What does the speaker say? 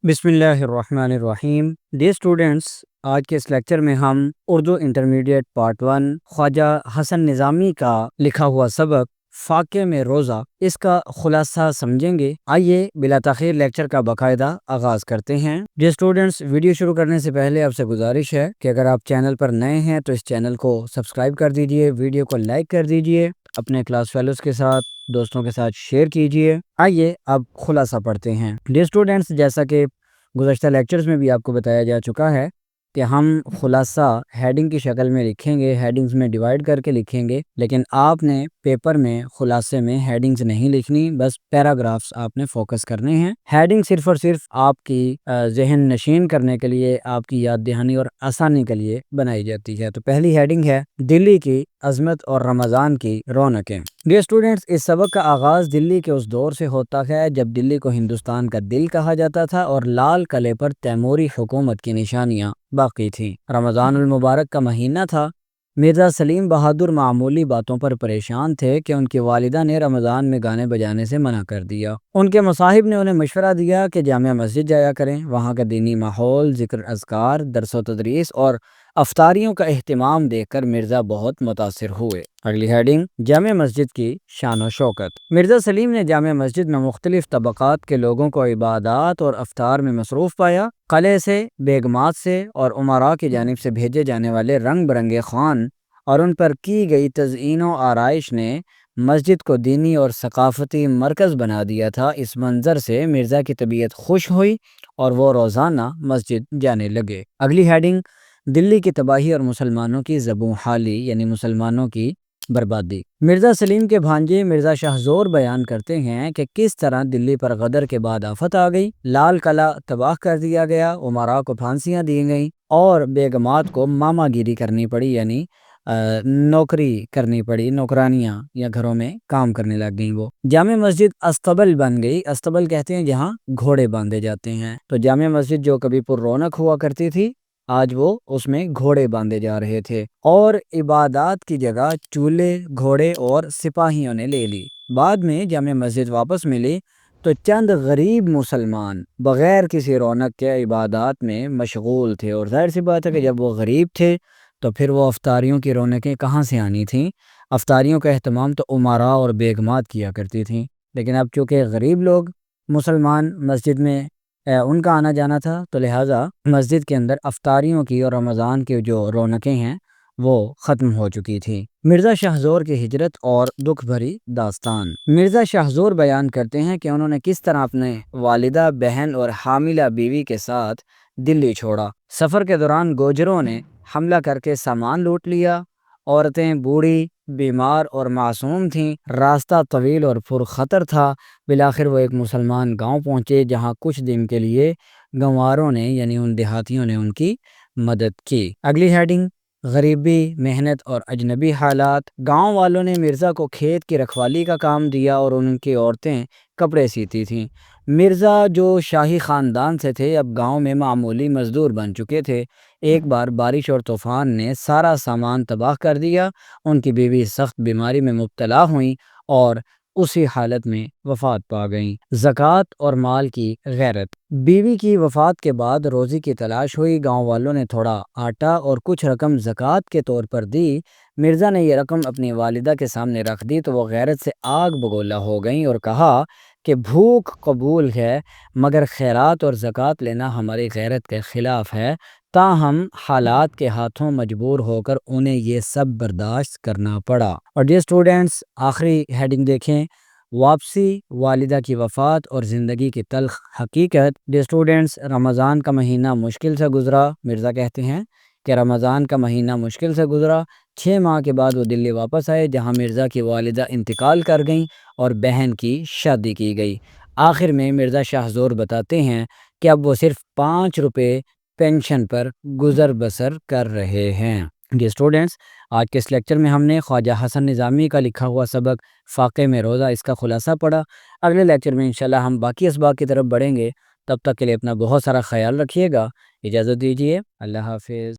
बिस्मिल्लाहिर्रहमानिर्रहीम। Dear students, आज के इस लेक्चर में हम उर्दू इंटरमीडिएट पार्ट 1 ख्वाजा हसन निज़ामी का लिखा हुआ सबक फाक़े में रोज़ा इसका खुलासा समझेंगे। आइए बिला ताख़ीर लेक्चर का बाकायदा आगाज़ करते हैं। डियर स्टूडेंट्स, वीडियो शुरू करने से पहले आपसे गुजारिश है कि अगर आप चैनल पर नए हैं तो इस चैनल को सब्सक्राइब कर दीजिए, वीडियो को लाइक कर दीजिए, अपने क्लास फेलोज़ के साथ, दोस्तों के साथ शेयर कीजिए। आइए अब खुलासा पढ़ते हैं। डियर स्टूडेंट्स, जैसा कि गुज़श्ता लेक्चर्स में भी आपको बताया जा चुका है कि हम खुलासा हेडिंग की शक्ल में लिखेंगे, हेडिंग्स में डिवाइड करके लिखेंगे, लेकिन आपने पेपर में खुलासे में हेडिंग्स नहीं लिखनी, बस पैराग्राफ्स आपने फोकस करने हैं। हेडिंग सिर्फ और सिर्फ आपकी जहन नशीन करने के लिए, आपकी याद दहानी और आसानी के लिए बनाई जाती है। तो पहली हेडिंग है दिल्ली की अजमत और रमज़ान की रौनकें। डियर स्टूडेंट्स, इस सबक का आगाज़ दिल्ली के उस दौर से होता है जब दिल्ली को हिंदुस्तान का दिल कहा जाता था और लाल किले पर तैमूरी हुकूमत की निशानियां बाकी थीं। रमज़ानुल मुबारक का महीना था। मिर्ज़ा सलीम बहादुर मामूली बातों पर परेशान थे कि उनकी वालिदा ने रमज़ान में गाने बजाने से मना कर दिया। उनके मुसाहिब ने उन्हें मशवरा दिया कि जामिया मस्जिद जाया करें। वहाँ का दीनी माहौल, ज़िक्र अज़कार, दर्स व तदरीस और अफ्तारियों का एहतमाम देखकर मिर्ज़ा बहुत मुतासिर हुए। अगली हेडिंग जामिया मस्जिद की शान व शौकत। मिर्ज़ा सलीम ने जामिया मस्जिद में मुख्तलिफ तबक़ात के लोगों को इबादत और अफ्तार में मसरूफ़ पाया। क़िले से, बेगमात से और उमरा की जानिब से भेजे जाने वाले रंग बिरंगे ख़ान और उन पर की गई तज़यीन व आराइश ने मस्जिद को दीनी और सकाफ़ती मरकज़ बना दिया था। इस मंज़र से मिर्ज़ा की तबीयत खुश हुई और वो रोज़ाना मस्जिद जाने लगे। अगली हेडिंग दिल्ली की तबाही और मुसलमानों की ज़बूं हाली, यानी मुसलमानों की बर्बादी। मिर्ज़ा सलीम के भांजे मिर्ज़ा शाहज़ोर बयान करते हैं कि किस तरह दिल्ली पर गदर के बाद आफत आ गई। लाल किला तबाह कर दिया गया, उमरा को फांसियाँ दी गईं और बेगमात को मामागिरी करनी पड़ी, यानी नौकरी करनी पड़ी, नौकरानियाँ या घरों में काम करने लग गईं। वो जामिया मस्जिद अस्तबल बन गई। अस्तबल कहते हैं जहाँ घोड़े बांधे जाते हैं। तो जामिया मस्जिद जो कभी पुर रौनक हुआ करती थी, आज वो उसमें घोड़े बांधे जा रहे थे और इबादत की जगह चूल्हे, घोड़े और सिपाहियों ने ले ली। बाद में जामिया मस्जिद वापस मिली तो चंद गरीब मुसलमान बग़ैर किसी रौनक के इबादत में मशगूल थे, और ज़ाहिर सी बात है कि जब वो गरीब थे तो फिर वो अफ्तारियों की रौनकें कहाँ से आनी थीं। अफ्तारियों का एहतमाम तो उमरा और बेगमात किया करती थीं, लेकिन अब चूँकि गरीब लोग मुसलमान मस्जिद में उनका आना जाना था, तो लिहाजा मस्जिद के अंदर अफ्तारियों की और रमज़ान की जो रौनकें हैं वो ख़त्म हो चुकी थी। मिर्ज़ा शाहज़ोर की हिजरत और दुख भरी दास्तान। मिर्ज़ा शाहज़ोर बयान करते हैं कि उन्होंने किस तरह अपने वालिदा, बहन और हामिला बीवी के साथ दिल्ली छोड़ा। सफ़र के दौरान गोजरों ने हमला करके सामान लूट लिया। औरतें बूढ़ी, बीमार और मासूम थीं। रास्ता तवील और पुरखतर था। बिलाखिर वो एक मुसलमान गांव पहुँचे जहां कुछ दिन के लिए गंवारों ने, यानी उन देहातियों ने, उनकी मदद की। अगली हेडिंग गरीबी, मेहनत और अजनबी हालात। गांव वालों ने मिर्ज़ा को खेत की रखवाली का काम दिया और उनकी औरतें कपड़े सीती थीं। मिर्ज़ा जो शाही ख़ानदान से थे, अब गांव में मामूली मज़दूर बन चुके थे। एक बार बारिश और तूफ़ान ने सारा सामान तबाह कर दिया। उनकी बीवी सख्त बीमारी में मुब्तला हुई और उसी हालत में वफ़ात पा गईं। ज़कात और माल की गैरत। बीवी की वफ़ात के बाद रोज़ी की तलाश हुई। गांव वालों ने थोड़ा आटा और कुछ रकम ज़कात के तौर पर दी। मिर्ज़ा ने यह रकम अपनी वालिदा के सामने रख दी तो वो गैरत से आग बगोला हो गईं और कहा कि भूख कबूल है, मगर खैरात और ज़कात लेना हमारी गैरत के ख़िलाफ़ है। ताहम हालात के हाथों मजबूर होकर उन्हें ये सब बर्दाश्त करना पड़ा। और डियर स्टूडेंट्स, आखिरी हेडिंग देखें, वापसी, वालिदा की वफ़ात और ज़िंदगी की तल्ख़ हकीकत। डियर स्टूडेंट्स, रमज़ान का महीना मुश्किल से गुज़रा। मिर्ज़ा कहते हैं कि रमज़ान का महीना मुश्किल से गुज़रा। 6 माह के बाद वो दिल्ली वापस आए, जहाँ मिर्ज़ा की वालिदा इंतकाल कर गईं और बहन की शादी की गई। आखिर में मिर्ज़ा शाहज़ोर बताते हैं कि अब वो सिर्फ 5 रुपये पेंशन पर गुज़र बसर कर रहे हैं। डियर स्टूडेंट्स, आज के इस लेक्चर में हमने ख्वाजा हसन निज़ामी का लिखा हुआ सबक फाक़े में रोज़ा इसका खुलासा पढ़ा। अगले लेक्चर में इंशाल्लाह हम बाकी असबाक की तरफ बढ़ेंगे। तब तक के लिए अपना बहुत सारा ख्याल रखिएगा। इजाज़त दीजिए। अल्लाह हाफ़िज़।